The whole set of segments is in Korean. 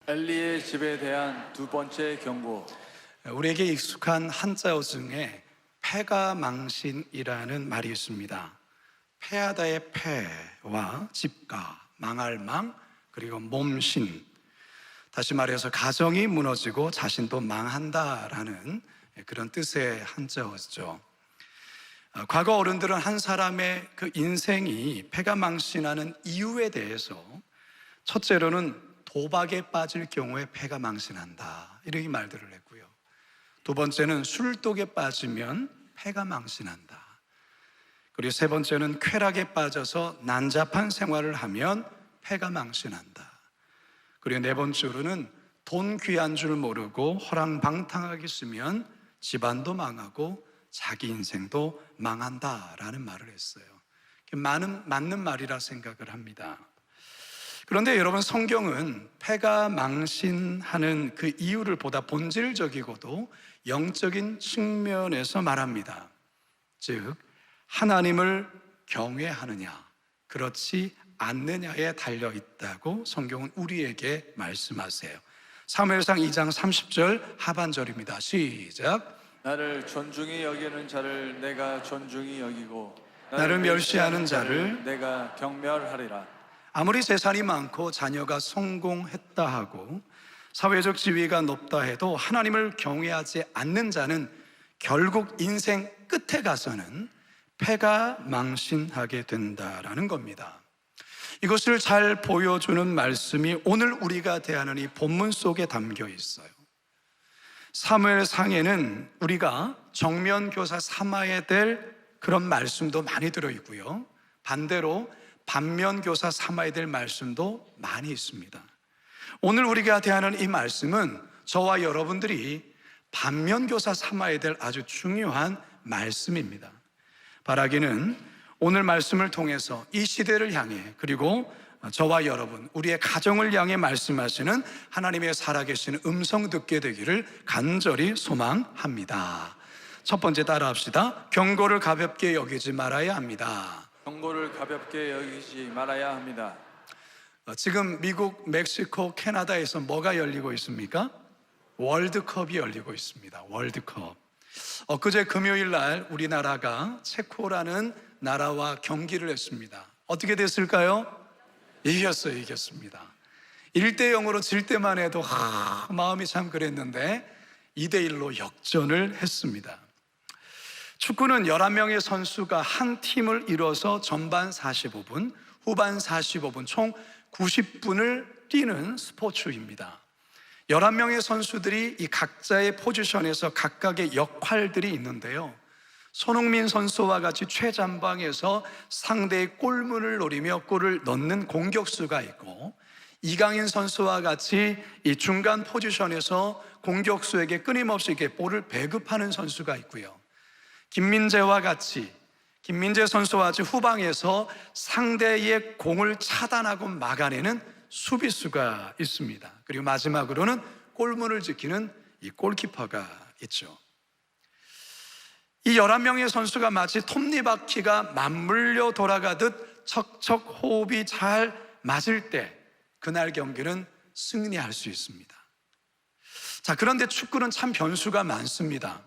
엘리의 집에 대한 두 번째 경고. 우리에게 익숙한 한자어 중에 패가망신이라는 말이 있습니다. 패하다의 패와 집가, 망할 망, 그리고 몸신. 다시 말해서 가정이 무너지고 자신도 망한다라는 그런 뜻의 한자어죠. 과거 어른들은 한 사람의 그 인생이 패가망신하는 이유에 대해서 첫째로는 도박에 빠질 경우에 패가망신한다, 이렇게 말들을 했고요. 두 번째는 술독에 빠지면 패가망신한다. 그리고 세 번째는 쾌락에 빠져서 난잡한 생활을 하면 패가망신한다. 그리고 네 번째로는 돈 귀한 줄 모르고 허랑방탕하게 쓰면 집안도 망하고 자기 인생도 망한다라는 말을 했어요. 맞는 말이라 생각을 합니다. 그런데 여러분, 성경은 패가망신하는 그 이유를 보다 본질적이고도 영적인 측면에서 말합니다. 즉, 하나님을 경외하느냐 그렇지 않느냐에 달려있다고 성경은 우리에게 말씀하세요. 사무엘상 2장 30절 하반절입니다. 시작. 나를 존중히 여기는 자를 내가 존중히 여기고 나를 멸시하는 자를 내가 경멸하리라. 아무리 재산이 많고 자녀가 성공했다 하고 사회적 지위가 높다 해도 하나님을 경외하지 않는 자는 결국 인생 끝에 가서는 패가망신하게 된다라는 겁니다. 이것을 잘 보여주는 말씀이 오늘 우리가 대하는 이 본문 속에 담겨 있어요. 사무엘상에는 우리가 정면교사 삼아야 될 그런 말씀도 많이 들어있고요, 반대로 반면교사 삼아야 될 말씀도 많이 있습니다. 오늘 우리가 대하는 이 말씀은 저와 여러분들이 반면교사 삼아야 될 아주 중요한 말씀입니다. 바라기는 오늘 말씀을 통해서 이 시대를 향해, 그리고 저와 여러분, 우리의 가정을 향해 말씀하시는 하나님의 살아계신 음성 듣게 되기를 간절히 소망합니다. 첫 번째 따라합시다. 경고를 가볍게 여기지 말아야 합니다. 경고를 가볍게 여기지 말아야 합니다. 지금 미국, 멕시코, 캐나다에서 뭐가 열리고 있습니까? 월드컵이 열리고 있습니다. 월드컵. 엊그제 금요일 날 우리나라가 체코라는 나라와 경기를 했습니다. 어떻게 됐을까요? 이겼습니다. 1대0으로 질 때만 해도 마음이 참 그랬는데 2대1로 역전을 했습니다. 축구는 11명의 선수가 한 팀을 이뤄서 전반 45분, 후반 45분, 총 90분을 뛰는 스포츠입니다. 11명의 선수들이 이 각자의 포지션에서 각각의 역할들이 있는데요, 손흥민 선수와 같이 최전방에서 상대의 골문을 노리며 골을 넣는 공격수가 있고, 이강인 선수와 같이 이 중간 포지션에서 공격수에게 끊임없이 이렇게 볼을 배급하는 선수가 있고요, 김민재 선수와 같이 후방에서 상대의 공을 차단하고 막아내는 수비수가 있습니다. 그리고 마지막으로는 골문을 지키는 이 골키퍼가 있죠. 이 11명의 선수가 마치 톱니바퀴가 맞물려 돌아가듯 척척 호흡이 잘 맞을 때 그날 경기는 승리할 수 있습니다. 자, 그런데 축구는 참 변수가 많습니다.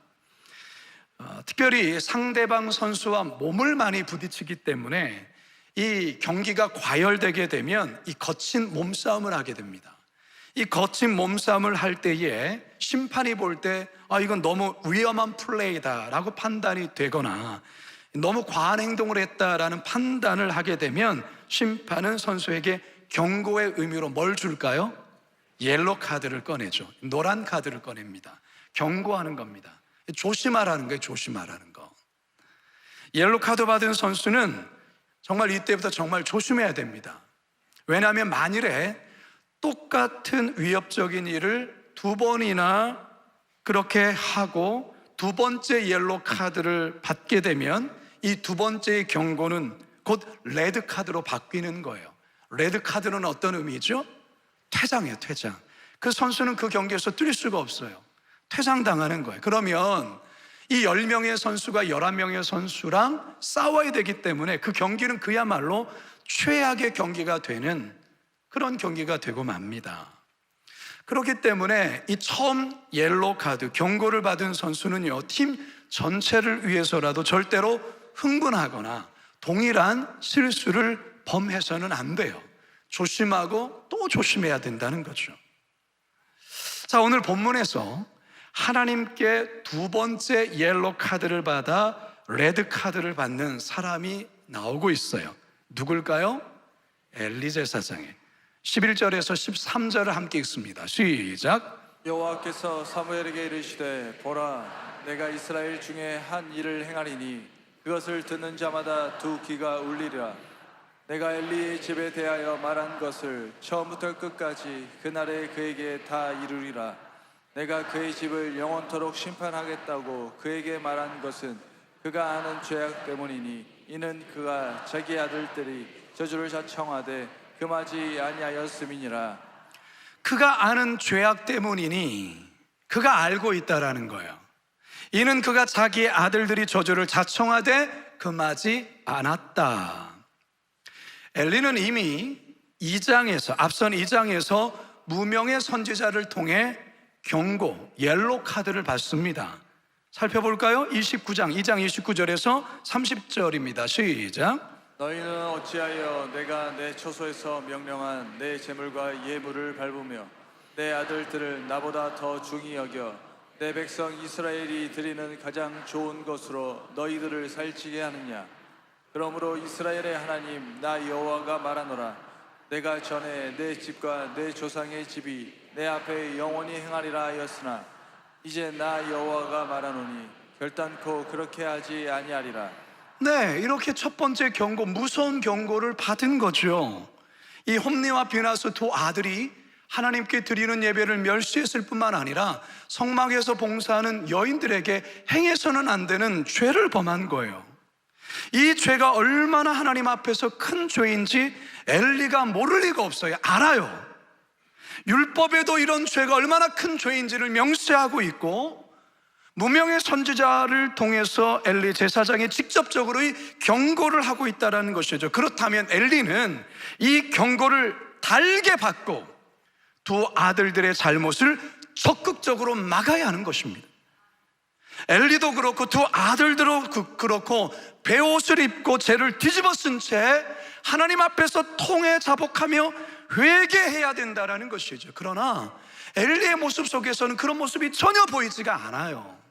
특별히 상대방 선수와 몸을 많이 부딪히기 때문에 이 경기가 과열되게 되면 이 거친 몸싸움을 하게 됩니다. 이 거친 몸싸움을 할 때에 심판이 볼 때 이건 너무 위험한 플레이다 라고 판단이 되거나 너무 과한 행동을 했다라는 판단을 하게 되면 심판은 선수에게 경고의 의미로 뭘 줄까요? 옐로 카드를 꺼내죠. 노란 카드를 꺼냅니다. 경고하는 겁니다. 조심하라는 거예요. 조심하라는 거. 옐로 카드 받은 선수는 정말 이때부터 정말 조심해야 됩니다. 왜냐하면 만일에 똑같은 위협적인 일을 두 번이나 그렇게 하고 두 번째 옐로 카드를 받게 되면 이 두 번째의 경고는 곧 레드 카드로 바뀌는 거예요. 레드 카드는 어떤 의미죠? 퇴장이에요. 퇴장. 그 선수는 그 경기에서 뛸 수가 없어요. 퇴장당하는 거예요. 그러면 이 10명의 선수가 11명의 선수랑 싸워야 되기 때문에 그 경기는 그야말로 최악의 경기가 되는 그런 경기가 되고 맙니다. 그렇기 때문에 이 처음 옐로우 카드, 경고를 받은 선수는요, 팀 전체를 위해서라도 절대로 흥분하거나 동일한 실수를 범해서는 안 돼요. 조심하고 또 조심해야 된다는 거죠. 자, 오늘 본문에서 하나님께 두 번째 옐로우 카드를 받아 레드 카드를 받는 사람이 나오고 있어요. 누굴까요? 엘리 제사장의 11절에서 13절을 함께 읽습니다. 시작. 여호와께서 사무엘에게 이르시되 보라 내가 이스라엘 중에 한 일을 행하리니 그것을 듣는 자마다 두 귀가 울리리라. 내가 엘리의 집에 대하여 말한 것을 처음부터 끝까지 그날에 그에게 다 이루리라. 내가 그의 집을 영원토록 심판하겠다고 그에게 말한 것은 그가 아는 죄악 때문이니 이는 그가 자기 아들들이 저주를 자청하되 금하지 아니하였음이니라. 그가 아는 죄악 때문이니, 그가 알고 있다라는 거예요. 이는 그가 자기의 아들들이 저주를 자청하되 금하지 않았다. 엘리는 이미 앞선 2장에서 무명의 선지자를 통해 경고, 옐로우 카드를 받습니다. 살펴볼까요? 2장 29절에서 30절입니다. 시작. 너희는 어찌하여 내가 내 처소에서 명령한 내 재물과 예물을 밟으며 내 아들들을 나보다 더 중히 여겨 내 백성 이스라엘이 드리는 가장 좋은 것으로 너희들을 살찌게 하느냐. 그러므로 이스라엘의 하나님 나 여호와가 말하노라. 내가 전에 내 집과 내 조상의 집이 내 앞에 영원히 행하리라 하였으나 이제 나 여호와가 말하노니 결단코 그렇게 하지 아니하리라. 네, 이렇게 첫 번째 경고, 무서운 경고를 받은 거죠. 이 홈리와 비나스 두 아들이 하나님께 드리는 예배를 멸시했을 뿐만 아니라 성막에서 봉사하는 여인들에게 행해서는 안 되는 죄를 범한 거예요. 이 죄가 얼마나 하나님 앞에서 큰 죄인지 엘리가 모를 리가 없어요. 알아요. 율법에도 이런 죄가 얼마나 큰 죄인지를 명시하고 있고, 무명의 선지자를 통해서 엘리 제사장이 직접적으로 이 경고를 하고 있다는 것이죠. 그렇다면 엘리는 이 경고를 달게 받고 두 아들들의 잘못을 적극적으로 막아야 하는 것입니다. 엘리도 그렇고 두 아들들도 그렇고 베옷을 입고 죄를 뒤집어 쓴 채 하나님 앞에서 통해 자복하며 회개해야 된다는 것이죠. 그러나 엘리의 모습 속에서는 그런 모습이 전혀 보이지가 않아요.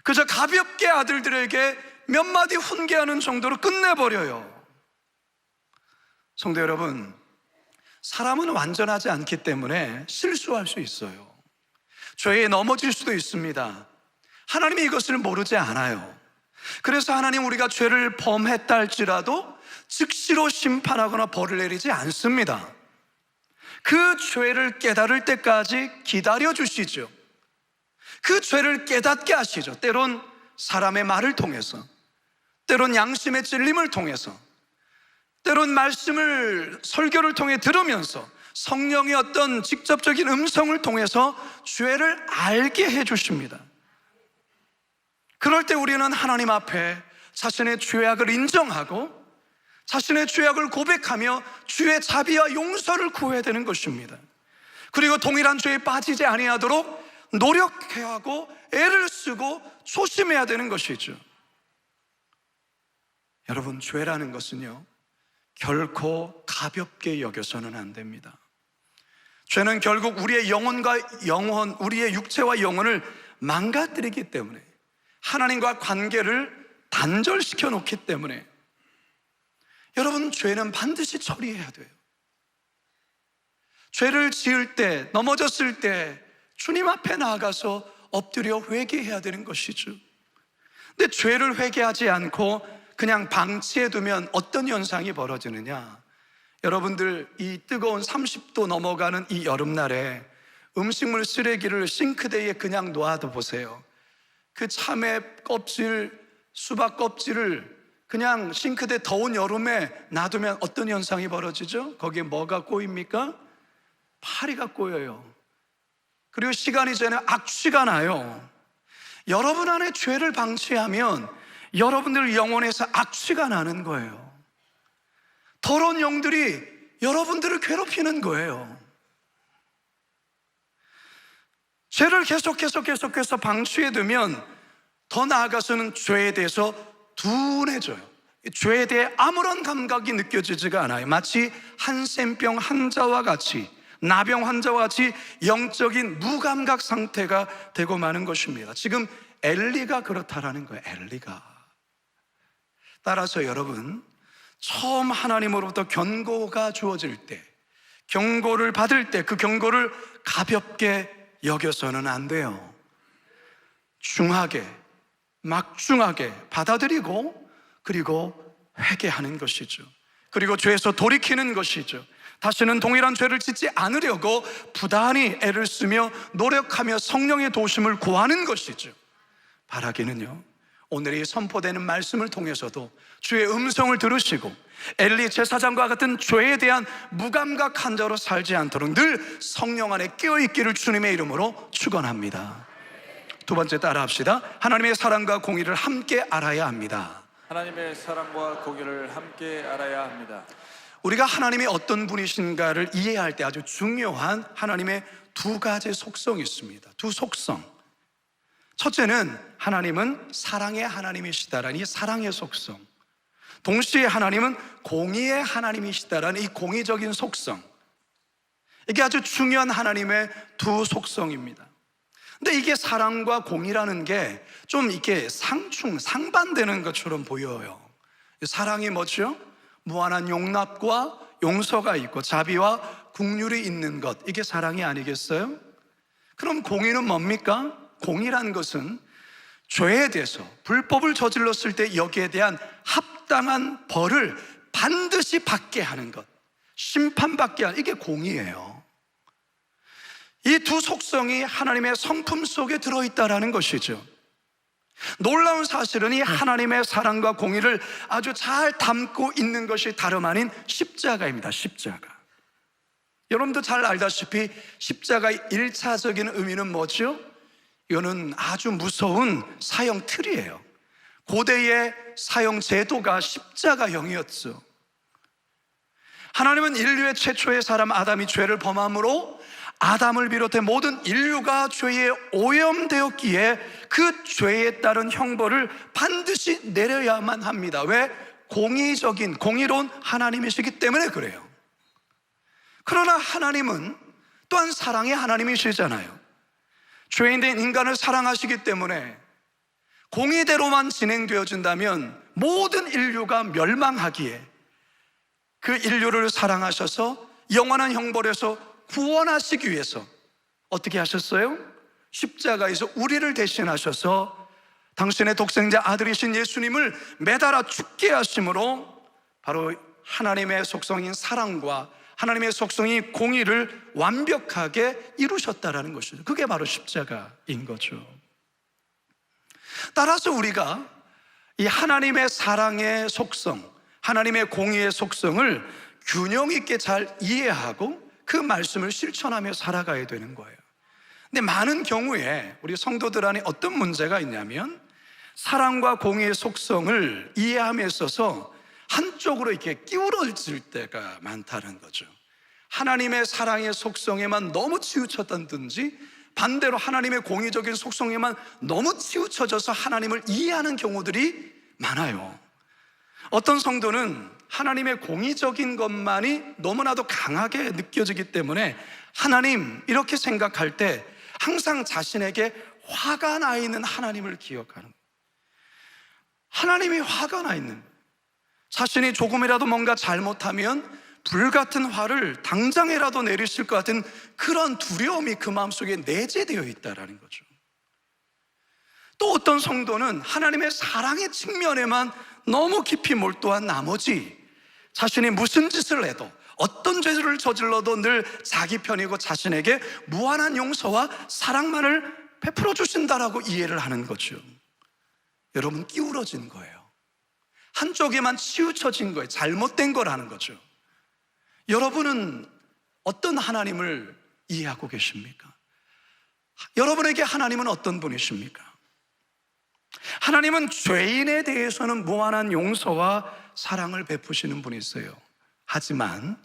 그저 가볍게 아들들에게 몇 마디 훈계하는 정도로 끝내버려요. 성도 여러분, 사람은 완전하지 않기 때문에 실수할 수 있어요. 죄에 넘어질 수도 있습니다. 하나님이 이것을 모르지 않아요. 그래서 하나님 우리가 죄를 범했다 할지라도 즉시로 심판하거나 벌을 내리지 않습니다. 그 죄를 깨달을 때까지 기다려 주시죠. 그 죄를 깨닫게 하시죠. 때론 사람의 말을 통해서, 때론 양심의 찔림을 통해서, 때론 말씀을 설교를 통해 들으면서 성령의 어떤 직접적인 음성을 통해서 죄를 알게 해주십니다. 그럴 때 우리는 하나님 앞에 자신의 죄악을 인정하고 자신의 죄악을 고백하며 주의 자비와 용서를 구해야 되는 것입니다. 그리고 동일한 죄에 빠지지 아니하도록 노력해야 하고 애를 쓰고 조심해야 되는 것이죠. 여러분, 죄라는 것은요 결코 가볍게 여겨서는 안 됩니다. 죄는 결국 우리의 우리의 육체와 영혼을 망가뜨리기 때문에, 하나님과 관계를 단절시켜 놓기 때문에 여러분, 죄는 반드시 처리해야 돼요. 죄를 지을 때, 넘어졌을 때 주님 앞에 나아가서 엎드려 회개해야 되는 것이죠. 근데 죄를 회개하지 않고 그냥 방치해두면 어떤 현상이 벌어지느냐? 여러분들, 이 뜨거운 30도 넘어가는 이 여름날에 음식물 쓰레기를 싱크대에 그냥 놓아도 보세요. 그 참외 껍질, 수박 껍질을 그냥 싱크대 더운 여름에 놔두면 어떤 현상이 벌어지죠? 거기에 뭐가 꼬입니까? 파리가 꼬여요. 그리고 시간이 지나면 악취가 나요. 여러분 안에 죄를 방치하면 여러분들 영혼에서 악취가 나는 거예요. 더러운 영들이 여러분들을 괴롭히는 거예요. 죄를 계속해서 방치해 두면 더 나아가서는 죄에 대해서 둔해져요. 죄에 대해 아무런 감각이 느껴지지가 않아요. 마치 한센병 환자와 같이, 나병 환자와 같이 영적인 무감각 상태가 되고 마는 것입니다. 지금 엘리가 그렇다라는 거예요. 엘리가. 따라서 여러분, 처음 하나님으로부터 경고가 주어질 때, 경고를 받을 때 그 경고를 가볍게 여겨서는 안 돼요. 중하게, 막중하게 받아들이고, 그리고 회개하는 것이죠. 그리고 죄에서 돌이키는 것이죠. 다시는 동일한 죄를 짓지 않으려고 부단히 애를 쓰며 노력하며 성령의 도우심을 구하는 것이죠. 바라기는요, 오늘 이 선포되는 말씀을 통해서도 주의 음성을 들으시고 엘리 제사장과 같은 죄에 대한 무감각 환자로 살지 않도록 늘 성령 안에 깨어있기를 주님의 이름으로 축원합니다. 두 번째 따라합시다. 하나님의 사랑과 공의를 함께 알아야 합니다. 하나님의 사랑과 공의를 함께 알아야 합니다. 우리가 하나님이 어떤 분이신가를 이해할 때 아주 중요한 하나님의 두 가지 속성이 있습니다. 두 속성. 첫째는 하나님은 사랑의 하나님이시다라는 이 사랑의 속성, 동시에 하나님은 공의의 하나님이시다라는 이 공의적인 속성. 이게 아주 중요한 하나님의 두 속성입니다. 근데 이게 사랑과 공의라는 게 좀 이렇게 상반되는 것처럼 보여요. 사랑이 뭐죠? 무한한 용납과 용서가 있고 자비와 긍휼이 있는 것, 이게 사랑이 아니겠어요? 그럼 공의는 뭡니까? 공의란 것은 죄에 대해서, 불법을 저질렀을 때 여기에 대한 합당한 벌을 반드시 받게 하는 것, 심판받게 하는, 이게 공의예요. 이 두 속성이 하나님의 성품 속에 들어있다는 것이죠. 놀라운 사실은 이 하나님의 사랑과 공의를 아주 잘 담고 있는 것이 다름 아닌 십자가입니다. 십자가. 여러분도 잘 알다시피 십자가의 1차적인 의미는 뭐죠? 이거는 아주 무서운 사형 틀이에요. 고대의 사형 제도가 십자가형이었죠. 하나님은 인류의 최초의 사람 아담이 죄를 범함으로 아담을 비롯해 모든 인류가 죄에 오염되었기에 그 죄에 따른 형벌을 반드시 내려야만 합니다. 왜? 공의적인, 공의로운 하나님이시기 때문에 그래요. 그러나 하나님은 또한 사랑의 하나님이시잖아요. 죄인된 인간을 사랑하시기 때문에 공의대로만 진행되어진다면 모든 인류가 멸망하기에 그 인류를 사랑하셔서 영원한 형벌에서 구원하시기 위해서 어떻게 하셨어요? 십자가에서 우리를 대신하셔서 당신의 독생자 아들이신 예수님을 매달아 죽게 하심으로 바로 하나님의 속성인 사랑과 하나님의 속성인 공의를 완벽하게 이루셨다라는 것이죠. 그게 바로 십자가인 거죠. 따라서 우리가 이 하나님의 사랑의 속성, 하나님의 공의의 속성을 균형 있게 잘 이해하고 그 말씀을 실천하며 살아가야 되는 거예요. 근데 많은 경우에 우리 성도들 안에 어떤 문제가 있냐면 사랑과 공의의 속성을 이해함에 있어서 한쪽으로 이렇게 기울어질 때가 많다는 거죠. 하나님의 사랑의 속성에만 너무 치우쳤다든지 반대로 하나님의 공의적인 속성에만 너무 치우쳐져서 하나님을 이해하는 경우들이 많아요. 어떤 성도는 하나님의 공의적인 것만이 너무나도 강하게 느껴지기 때문에 하나님 이렇게 생각할 때 항상 자신에게 화가 나 있는 하나님을 기억하는 거예요. 하나님이 화가 나 있는 거예요. 자신이 조금이라도 뭔가 잘못하면 불같은 화를 당장이라도 내리실 것 같은 그런 두려움이 그 마음속에 내재되어 있다는 거죠. 또 어떤 성도는 하나님의 사랑의 측면에만 너무 깊이 몰두한 나머지 자신이 무슨 짓을 해도 어떤 죄를 저질러도 늘 자기 편이고 자신에게 무한한 용서와 사랑만을 베풀어 주신다라고 이해를 하는 거죠. 여러분, 기울어진 거예요. 한쪽에만 치우쳐진 거예요. 잘못된 거라는 거죠. 여러분은 어떤 하나님을 이해하고 계십니까? 여러분에게 하나님은 어떤 분이십니까? 하나님은 죄인에 대해서는 무한한 용서와 사랑을 베푸시는 분이세요. 하지만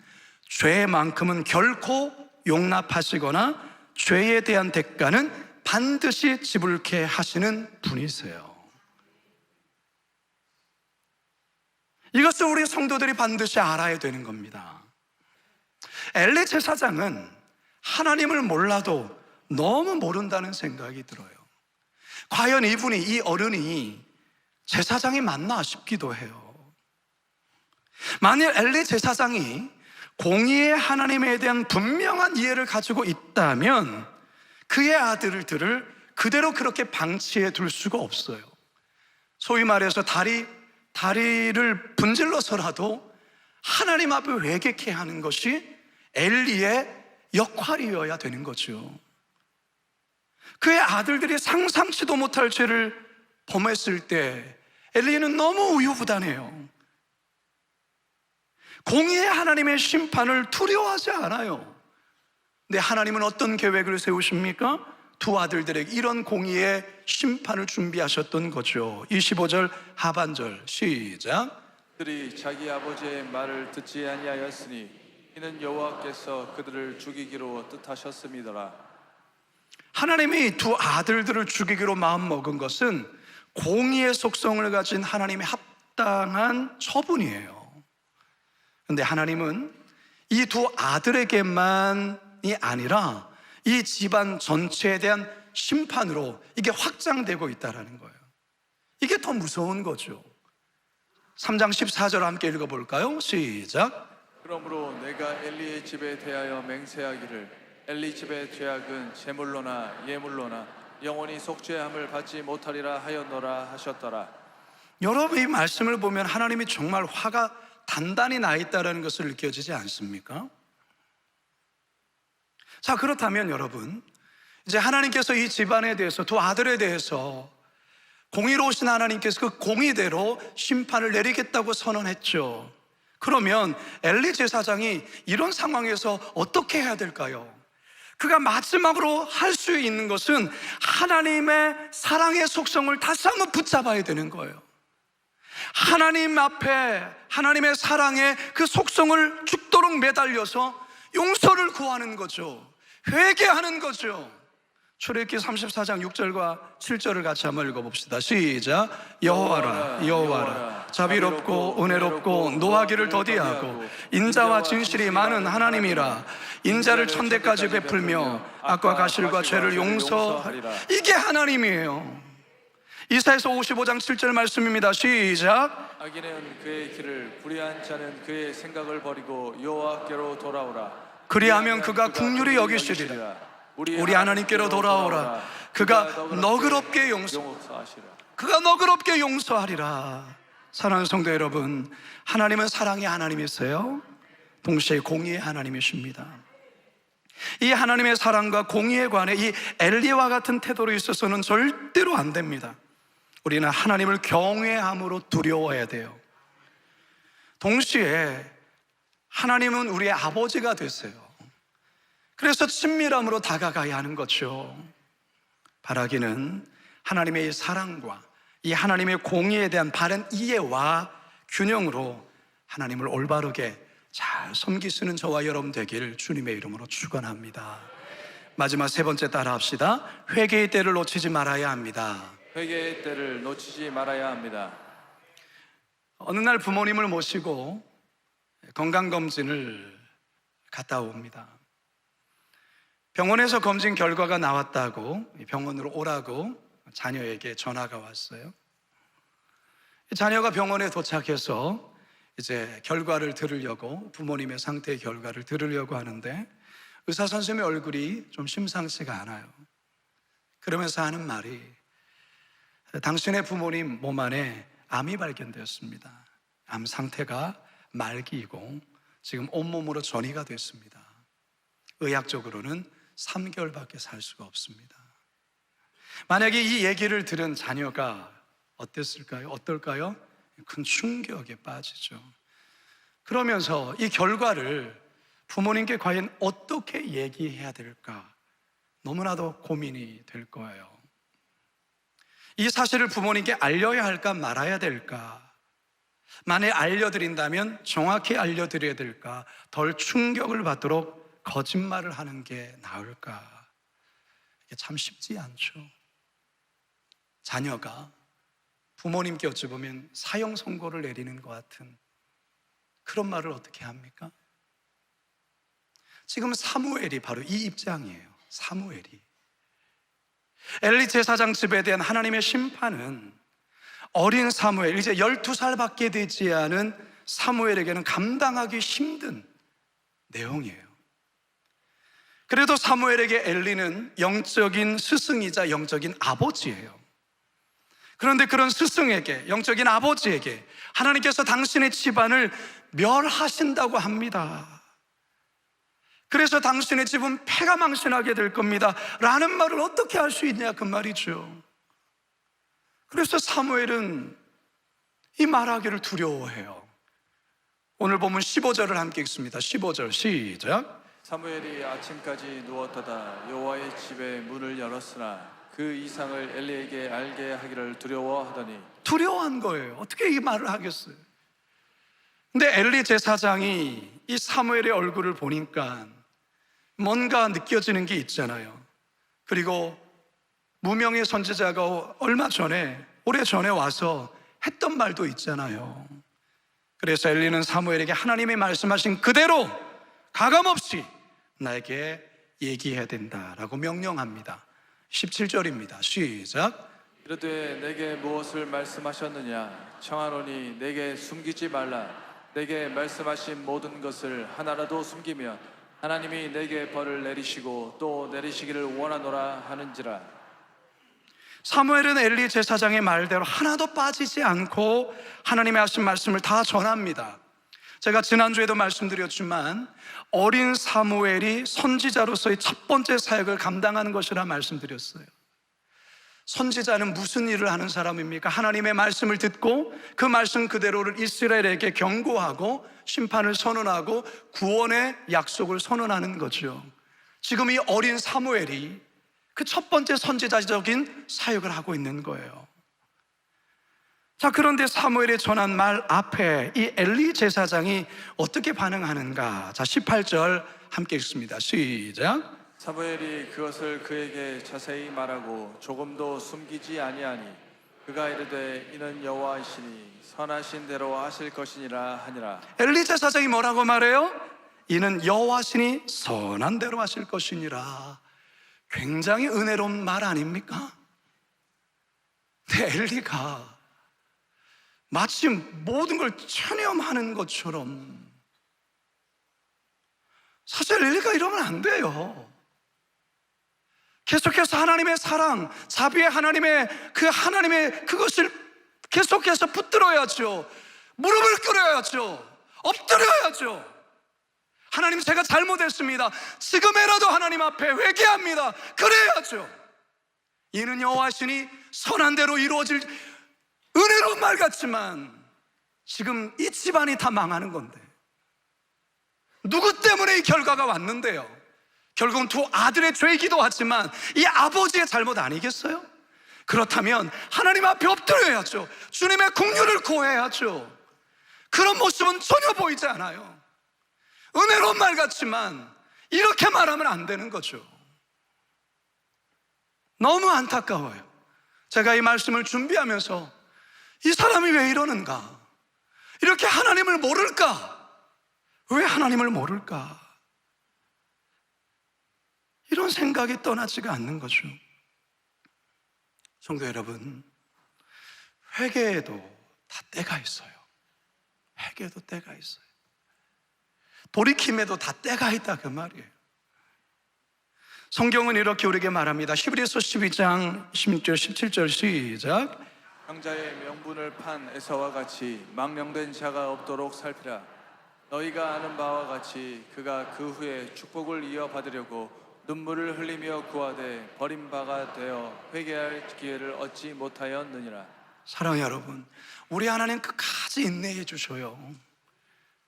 죄만큼은 결코 용납하시거나 죄에 대한 대가는 반드시 지불케 하시는 분이세요. 이것을 우리 성도들이 반드시 알아야 되는 겁니다. 엘리 제사장은 하나님을 몰라도 너무 모른다는 생각이 들어요. 과연 이 어른이 제사장이 맞나 싶기도 해요. 만일 엘리 제사장이 공의의 하나님에 대한 분명한 이해를 가지고 있다면 그의 아들들을 그대로 그렇게 방치해 둘 수가 없어요. 소위 말해서 다리를 분질러서라도 하나님 앞에 회개케 하는 것이 엘리의 역할이어야 되는 거죠. 그의 아들들이 상상치도 못할 죄를 범했을 때 엘리는 너무 우유부단해요. 공의의 하나님의 심판을 두려워하지 않아요. 근데 하나님은 어떤 계획을 세우십니까? 두 아들들에게 이런 공의의 심판을 준비하셨던 거죠. 25절 하반절 시작. 그들이 자기 아버지의 말을 듣지 아니하였으니 이는 여호와께서 그들을 죽이기로 뜻하셨음이더라. 하나님이 두 아들들을 죽이기로 마음먹은 것은 공의의 속성을 가진 하나님의 합당한 처분이에요. 그런데 하나님은 이 두 아들에게만이 아니라 이 집안 전체에 대한 심판으로 이게 확장되고 있다는 거예요. 이게 더 무서운 거죠. 3장 14절 함께 읽어볼까요? 시작. 그러므로 내가 엘리의 집에 대하여 맹세하기를 엘리 집의 죄악은 제물로나 예물로나 영원히 속죄함을 받지 못하리라 하였노라 하셨더라. 여러분, 이 말씀을 보면 하나님이 정말 화가 단단히 나 있다는 것을 느껴지지 않습니까? 자, 그렇다면 여러분, 이제 하나님께서 이 집안에 대해서, 두 아들에 대해서 공의로우신 하나님께서 그 공의대로 심판을 내리겠다고 선언했죠. 그러면 엘리 제사장이 이런 상황에서 어떻게 해야 될까요? 그가 마지막으로 할 수 있는 것은 하나님의 사랑의 속성을 다시 한번 붙잡아야 되는 거예요. 하나님 앞에 하나님의 사랑의 그 속성을 죽도록 매달려서 용서를 구하는 거죠. 회개하는 거죠. 출애굽기 34장 6절과 7절을 같이 한번 읽어봅시다. 시작. 여호와라 여호와라 자비롭고 은혜롭고 노하기를 더디하고 인자와 진실이 많은 하나님이라. 인자를 천대까지 베풀며 악과 가실과 죄를 용서하리라. 이게 하나님이에요. 이사야서 55장 7절 말씀입니다. 시작. 악인은 그의 길을, 불의한 자는 그의 생각을 버리고 여호와께로 돌아오라. 그리하면 그가 긍휼히 여기시리라. 우리 하나님께로 돌아오라. 그가 너그럽게 용서하리라. 사랑하는 성도 여러분, 하나님은 사랑의 하나님이세요. 동시에 공의의 하나님이십니다. 이 하나님의 사랑과 공의에 관해 이 엘리와 같은 태도로 있어서는 절대로 안 됩니다. 우리는 하나님을 경외함으로 두려워해야 돼요. 동시에 하나님은 우리의 아버지가 되세요. 그래서 친밀함으로 다가가야 하는 거죠. 바라기는 하나님의 이 사랑과 이 하나님의 공의에 대한 바른 이해와 균형으로 하나님을 올바르게 잘 섬기시는 저와 여러분 되길 주님의 이름으로 축원합니다. 마지막 세 번째 따라 합시다. 회개의 때를 놓치지 말아야 합니다. 회개의 때를 놓치지 말아야 합니다. 어느 날 부모님을 모시고 건강검진을 갔다 옵니다. 병원에서 검진 결과가 나왔다고 병원으로 오라고 자녀에게 전화가 왔어요. 자녀가 병원에 도착해서 이제 결과를 들으려고, 부모님의 상태의 결과를 들으려고 하는데 의사 선생님의 얼굴이 좀 심상치가 않아요. 그러면서 하는 말이, 당신의 부모님 몸 안에 암이 발견되었습니다. 암 상태가 말기이고 지금 온몸으로 전이가 됐습니다. 의학적으로는 3개월밖에 살 수가 없습니다. 만약에 이 얘기를 들은 자녀가 어떨까요? 큰 충격에 빠지죠. 그러면서 이 결과를 부모님께 과연 어떻게 얘기해야 될까 너무나도 고민이 될 거예요. 이 사실을 부모님께 알려야 할까 말아야 될까? 만약 알려드린다면 정확히 알려드려야 될까? 덜 충격을 받도록 거짓말을 하는 게 나을까? 이게 참 쉽지 않죠. 자녀가 부모님께 어찌 보면 사형 선고를 내리는 것 같은 그런 말을 어떻게 합니까? 지금 사무엘이 바로 이 입장이에요. 사무엘이 엘리 제사장 집에 대한 하나님의 심판은 어린 사무엘, 이제 12살밖에 되지 않은 사무엘에게는 감당하기 힘든 내용이에요. 그래도 사무엘에게 엘리는 영적인 스승이자 영적인 아버지예요. 그런데 그런 스승에게, 영적인 아버지에게 하나님께서 당신의 집안을 멸하신다고 합니다. 그래서 당신의 집은 패가 망신하게 될 겁니다 라는 말을 어떻게 할 수 있냐, 그 말이죠. 그래서 사무엘은 이 말하기를 두려워해요. 오늘 보면 15절을 함께 읽습니다. 15절 시작. 사무엘이 아침까지 누웠다가 여호와의 집에 문을 열었으나 그 이상을 엘리에게 알게 하기를 두려워하더니. 두려워한 거예요. 어떻게 이 말을 하겠어요? 근데 엘리 제사장이 이 사무엘의 얼굴을 보니까 뭔가 느껴지는 게 있잖아요. 그리고 무명의 선지자가 오래전에 와서 했던 말도 있잖아요. 그래서 엘리는 사무엘에게 하나님이 말씀하신 그대로 가감없이 나에게 얘기해야 된다라고 명령합니다. 17절입니다. 시작. 이르되 내게 무엇을 말씀하셨느냐? 청하노니 내게 숨기지 말라. 내게 말씀하신 모든 것을 하나라도 숨기면 하나님이 내게 벌을 내리시고 또 내리시기를 원하노라 하는지라. 사무엘은 엘리 제사장의 말대로 하나도 빠지지 않고 하나님의 하신 말씀을 다 전합니다. 제가 지난주에도 말씀드렸지만 어린 사무엘이 선지자로서의 첫 번째 사역을 감당하는 것이라 말씀드렸어요. 선지자는 무슨 일을 하는 사람입니까? 하나님의 말씀을 듣고 그 말씀 그대로를 이스라엘에게 경고하고 심판을 선언하고 구원의 약속을 선언하는 거죠. 지금 이 어린 사무엘이 그 첫 번째 선지자적인 사역을 하고 있는 거예요. 자, 그런데 사무엘이 전한 말 앞에 이 엘리 제사장이 어떻게 반응하는가? 자, 18절 함께 읽습니다. 시작. 사무엘이 그것을 그에게 자세히 말하고 조금도 숨기지 아니하니 그가 이르되 이는 여호와이시니 선하신 대로 하실 것이니라 하니라. 엘리 제사장이 뭐라고 말해요? 이는 여호와시니 선한 대로 하실 것이니라. 굉장히 은혜로운 말 아닙니까? 근데 엘리가 마치 모든 걸 체념하는 것처럼, 사실 엘리가 이러면 안 돼요. 계속해서 하나님의 사랑, 자비의 하나님의 그것을 계속해서 붙들어야죠. 무릎을 꿇어야죠. 엎드려야죠. 하나님, 제가 잘못했습니다. 지금이라도 하나님 앞에 회개합니다. 그래야죠. 이는 여호와시니 선한 대로 이루어질 은혜로운 말 같지만 지금 이 집안이 다 망하는 건데, 누구 때문에 이 결과가 왔는데요? 결국은 두 아들의 죄이기도 하지만 이 아버지의 잘못 아니겠어요? 그렇다면 하나님 앞에 엎드려야죠. 주님의 긍휼을 구해야죠. 그런 모습은 전혀 보이지 않아요. 은혜로운 말 같지만 이렇게 말하면 안 되는 거죠. 너무 안타까워요. 제가 이 말씀을 준비하면서 이 사람이 왜 이러는가? 이렇게 하나님을 모를까? 왜 하나님을 모를까? 이런 생각이 떠나지가 않는 거죠. 성도 여러분, 회개에도 다 때가 있어요. 회개에도 때가 있어요. 돌이킴에도 다 때가 있다, 그 말이에요. 성경은 이렇게 우리에게 말합니다. 히브리서 12장 16절 17절 시작. 형자의 명분을 판 에사와 같이 망령된 자가 없도록 살피라. 너희가 아는 바와 같이 그가 그 후에 축복을 이어받으려고 눈물을 흘리며 구하되 버린 바가 되어 회개할 기회를 얻지 못하였느니라. 사랑하는 여러분, 우리 하나님 끝까지 인내해 주셔요.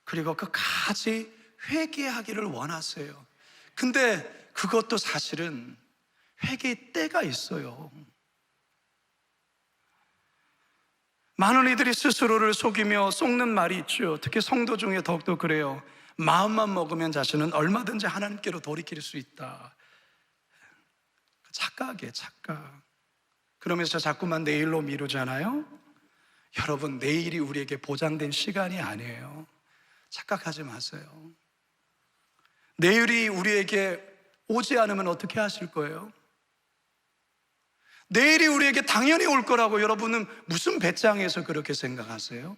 그리고 끝까지 회개하기를 원하세요. 근데 그것도 사실은 회개의 때가 있어요. 많은 이들이 스스로를 속이며 속는 말이 있죠. 특히 성도 중에 더욱더 그래요. 마음만 먹으면 자신은 얼마든지 하나님께로 돌이킬 수 있다. 착각이에요, 착각. 그러면서 자꾸만 내일로 미루잖아요. 여러분, 내일이 우리에게 보장된 시간이 아니에요. 착각하지 마세요. 내일이 우리에게 오지 않으면 어떻게 하실 거예요? 내일이 우리에게 당연히 올 거라고 여러분은 무슨 배짱에서 그렇게 생각하세요?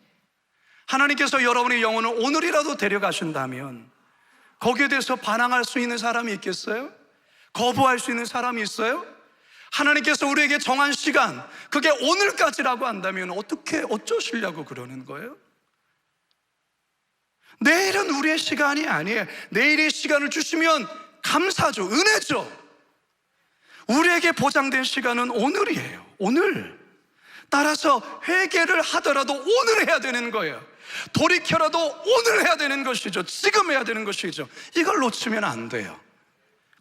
하나님께서 여러분의 영혼을 오늘이라도 데려가신다면 거기에 대해서 반항할 수 있는 사람이 있겠어요? 거부할 수 있는 사람이 있어요? 하나님께서 우리에게 정한 시간, 그게 오늘까지라고 한다면 어쩌시려고 그러는 거예요? 내일은 우리의 시간이 아니에요. 내일의 시간을 주시면 감사죠, 은혜죠. 우리에게 보장된 시간은 오늘이에요. 오늘. 따라서 회개를 하더라도 오늘 해야 되는 거예요. 돌이켜라도 오늘 해야 되는 것이죠. 지금 해야 되는 것이죠. 이걸 놓치면 안 돼요.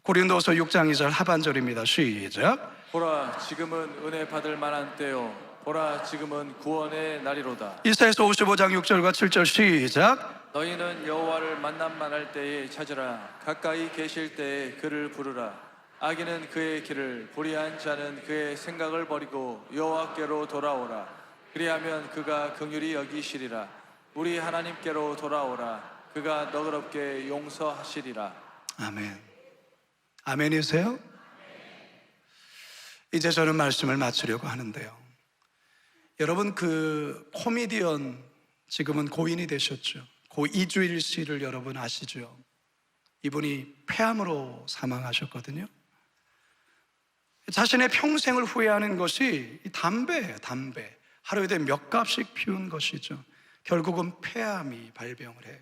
고린도서 6장 2절 하반절입니다. 시작. 보라, 지금은 은혜 받을 만한 때요, 보라, 지금은 구원의 날이로다. 이사야서 55장 6절과 7절 시작. 너희는 여호와를 만남만 할 때에 찾으라. 가까이 계실 때에 그를 부르라. 악인은 그의 길을, 불의한 자는 그의 생각을 버리고 여호와께로 돌아오라. 그리하면 그가 긍휼히 여기시리라. 우리 하나님께로 돌아오라. 그가 너그럽게 용서하시리라. 아멘. 아멘이세요? 이제 저는 말씀을 마치려고 하는데요. 여러분, 그 코미디언, 지금은 고인이 되셨죠. 고 이주일 씨를 여러분 아시죠? 이분이 폐암으로 사망하셨거든요. 자신의 평생을 후회하는 것이 이 담배예요, 담배. 하루에 몇 갑씩 피운 것이죠. 결국은 폐암이 발병을 해요.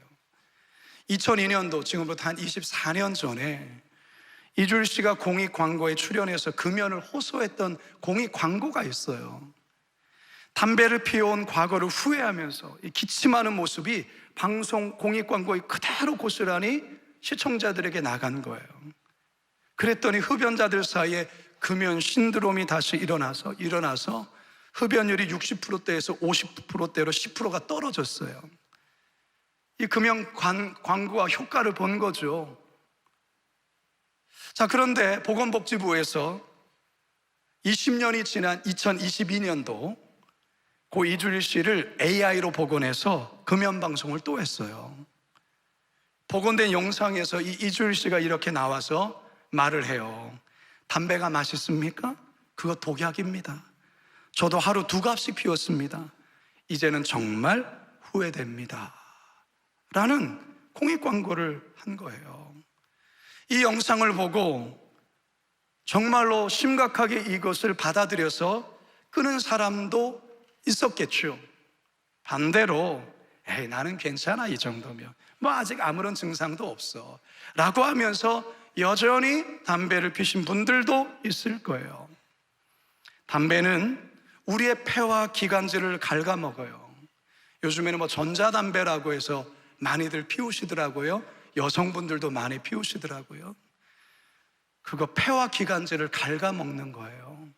2002년도, 지금부터 한 24년 전에 이주일 씨가 공익 광고에 출연해서 금연을 호소했던 공익 광고가 있어요. 담배를 피워온 과거를 후회하면서 이 기침하는 모습이 방송 공익 광고에 그대로 고스란히 시청자들에게 나간 거예요. 그랬더니 흡연자들 사이에 금연 신드롬이 다시 일어나서 흡연율이 60%대에서 50%대로 10%가 떨어졌어요. 이 금연 광고와 효과를 본 거죠. 자, 그런데 보건복지부에서 20년이 지난 2022년도 고 이주일 씨를 AI로 복원해서 금연 방송을 또 했어요. 복원된 영상에서 이 이주일 씨가 이렇게 나와서 말을 해요. 담배가 맛있습니까? 그거 독약입니다. 저도 하루 2갑씩 피웠습니다. 이제는 정말 후회됩니다. 라는 공익 광고를 한 거예요. 이 영상을 보고 정말로 심각하게 이것을 받아들여서 끄는 사람도 있었겠죠. 반대로 에이, 나는 괜찮아, 이 정도면 뭐 아직 아무런 증상도 없어 라고 하면서 여전히 담배를 피신 분들도 있을 거예요. 담배는 우리의 폐와 기관지를 갉아먹어요. 요즘에는 뭐 전자담배라고 해서 많이들 피우시더라고요. 여성분들도 많이 피우시더라고요. 그거 폐와 기관지를 갉아먹는 거예요.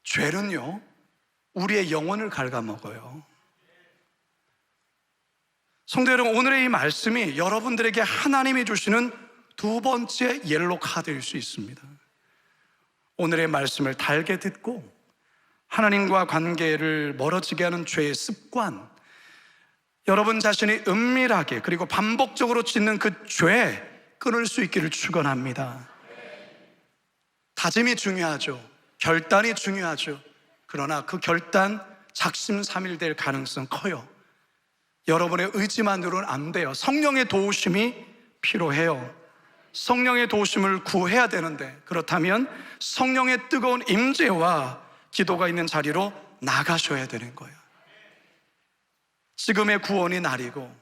죄는요, 우리의 영혼을 갉아먹어요. 성도 여러분, 오늘의 이 말씀이 여러분들에게 하나님이 주시는 2번째 옐로 카드일 수 있습니다. 오늘의 말씀을 달게 듣고 하나님과 관계를 멀어지게 하는 죄의 습관, 여러분 자신이 은밀하게 그리고 반복적으로 짓는 그 죄 끊을 수 있기를 축원합니다. 다짐이 중요하죠. 결단이 중요하죠. 그러나 그 결단 작심삼일될 가능성 커요. 여러분의 의지만으로는 안 돼요. 성령의 도우심이 필요해요. 성령의 도우심을 구해야 되는데, 그렇다면 성령의 뜨거운 임재와 기도가 있는 자리로 나가셔야 되는 거예요. 지금의 구원이 날이고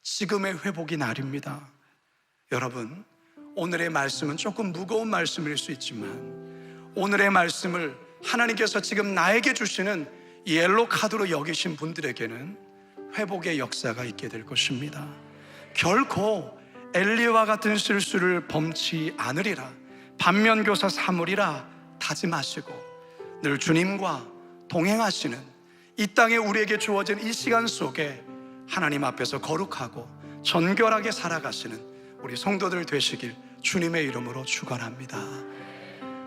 지금의 회복이 날입니다. 여러분, 오늘의 말씀은 조금 무거운 말씀일 수 있지만 오늘의 말씀을 하나님께서 지금 나에게 주시는 옐로 카드로 여기신 분들에게는 회복의 역사가 있게 될 것입니다. 결코 엘리와 같은 실수를 범치 않으리라, 반면교사 삼으리라 다짐하시고 늘 주님과 동행하시는 이 땅에 우리에게 주어진 이 시간 속에 하나님 앞에서 거룩하고 정결하게 살아가시는 우리 성도들 되시길 주님의 이름으로 축원합니다.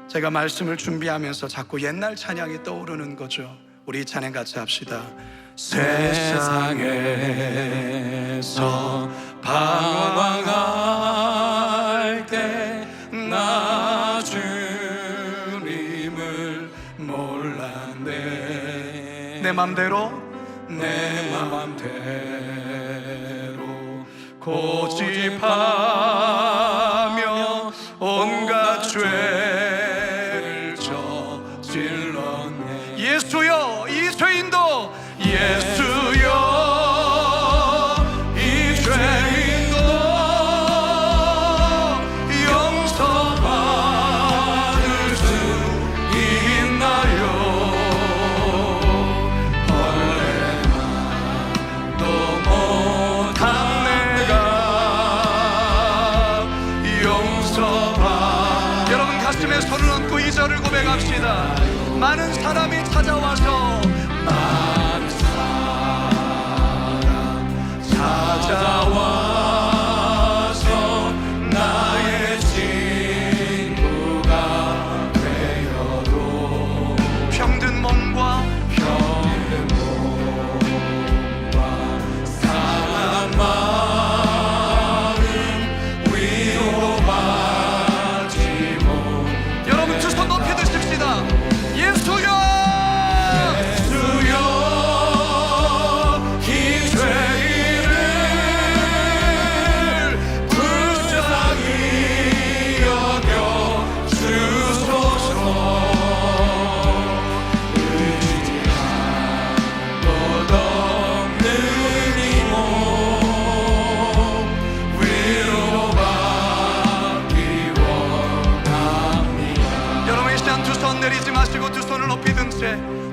제가 말씀을 준비하면서 자꾸 옛날 찬양이 떠오르는 거죠. 우리 이 찬양 같이 합시다. 세상에서 방황할 때 나 주님을 몰랐네. 내 맘대로 고집하며 온갖 죄를 저질렀네. 예수여 이 죄인도 예수여 이 죄인도 용서받을 수 있나요? 벌레만도 못한 내가 용서받. 여러분 가슴에 손을 얹고 이 절을 고백합시다. 많은 사람이 찾아와서 나의 친구가 되어도 병든 몸과 상한 마음 위로받지 못. 여러분 두 손 높이 드십시다. 예수여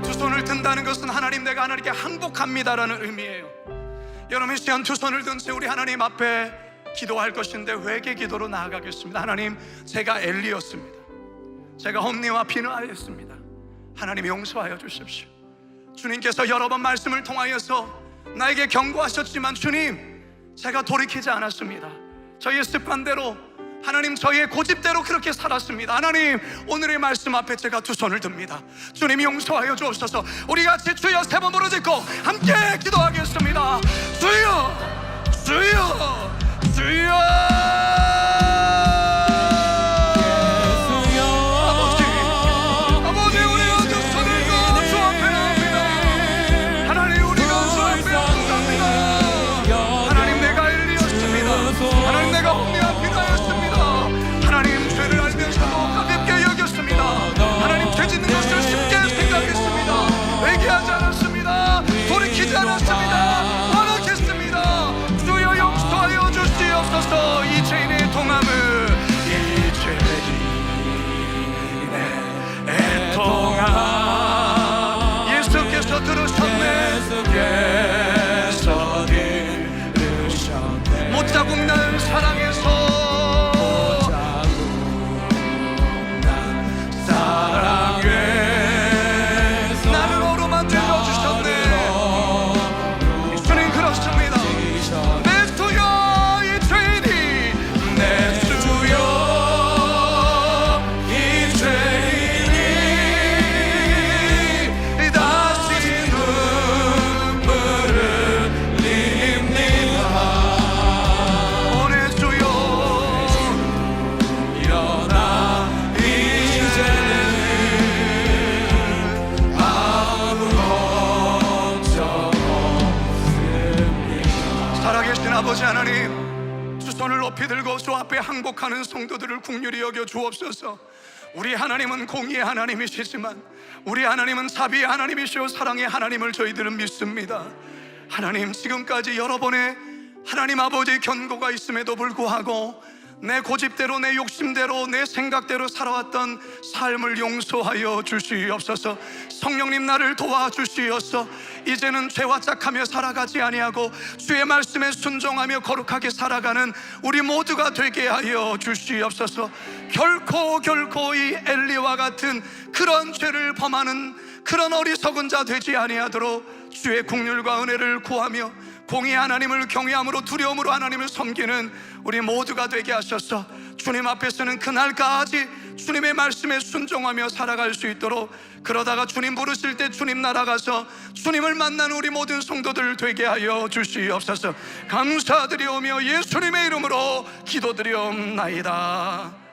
두 손을 든다는 것은 하나님 내가 하나님께 항복합니다라는 의미예요. 여러분 이 시간 두 손을 든 채 우리 하나님 앞에 기도할 것인데 회개 기도로 나아가겠습니다. 하나님 제가 엘리였습니다. 제가 홈리와 비느하였습니다. 하나님 용서하여 주십시오. 주님께서 여러 번 말씀을 통하여서 나에게 경고하셨지만 주님 제가 돌이키지 않았습니다. 저희의 습관대로 하나님 저희의 고집대로 그렇게 살았습니다. 하나님 오늘의 말씀 앞에 제가 두 손을 듭니다. 주님 용서하여 주옵소서. 우리 같이 주여 세 번 부르짖고 함께 기도하겠습니다. 주여 주여 주여. 아버지 우리가 두 손을 들고 주 앞에 나옵니다. 하나님 우리가 주 앞에 나옵니다. 하나님 내가 엘리였습니다. 하나님 내가 홈리와 비느하였습니다. 하나님 죄를 알면서도 가볍게 여겼습니다. 하나님 죄 짓는 것을 쉽게 생각했습니다. 회개하지 않았습니다. 돌이키지 않았습니다. 완악했습니다. 주여 용서하여 주시옵소서. 이 죄인의 동함을 이 죄인의 애통함 예수께서 들으셨네. 못자국 난 사랑에서 나를 어루만 들어주셨네. 주님 그렇습니다. 내 주여 이 죄인이 내 주여 이 죄인이 다시 눈물을 흘립니다. 오늘 주여 일어나 이제는 아무런 적 없습니다. 살아계신 아버지 하나님 두 손을 높이 들고 주 앞에 항복하는 성도들을 긍휼히 여겨 주옵소서. 우리 하나님은 공의의 하나님이시지만 우리 하나님은 자비의 하나님이시오 사랑의 하나님을 저희들은 믿습니다. 하나님 지금까지 여러 번의 하나님 아버지의 견고가 있음에도 불구하고 내 고집대로 내 욕심대로 내 생각대로 살아왔던 삶을 용서하여 주시옵소서. 성령님 나를 도와주시옵소서. 이제는 죄와 짝하며 살아가지 아니하고 주의 말씀에 순종하며 거룩하게 살아가는 우리 모두가 되게 하여 주시옵소서. 결코 이 엘리와 같은 그런 죄를 범하는 그런 어리석은 자 되지 아니하도록 주의 긍휼과 은혜를 구하며 공의 하나님을 경외함으로 두려움으로 하나님을 섬기는 우리 모두가 되게 하셔서 주님 앞에서는 그날까지 주님의 말씀에 순종하며 살아갈 수 있도록, 그러다가 주님 부르실 때 주님 날아가서 주님을 만나는 우리 모든 성도들 되게 하여 주시옵소서. 감사드리오며 예수님의 이름으로 기도드리옵나이다.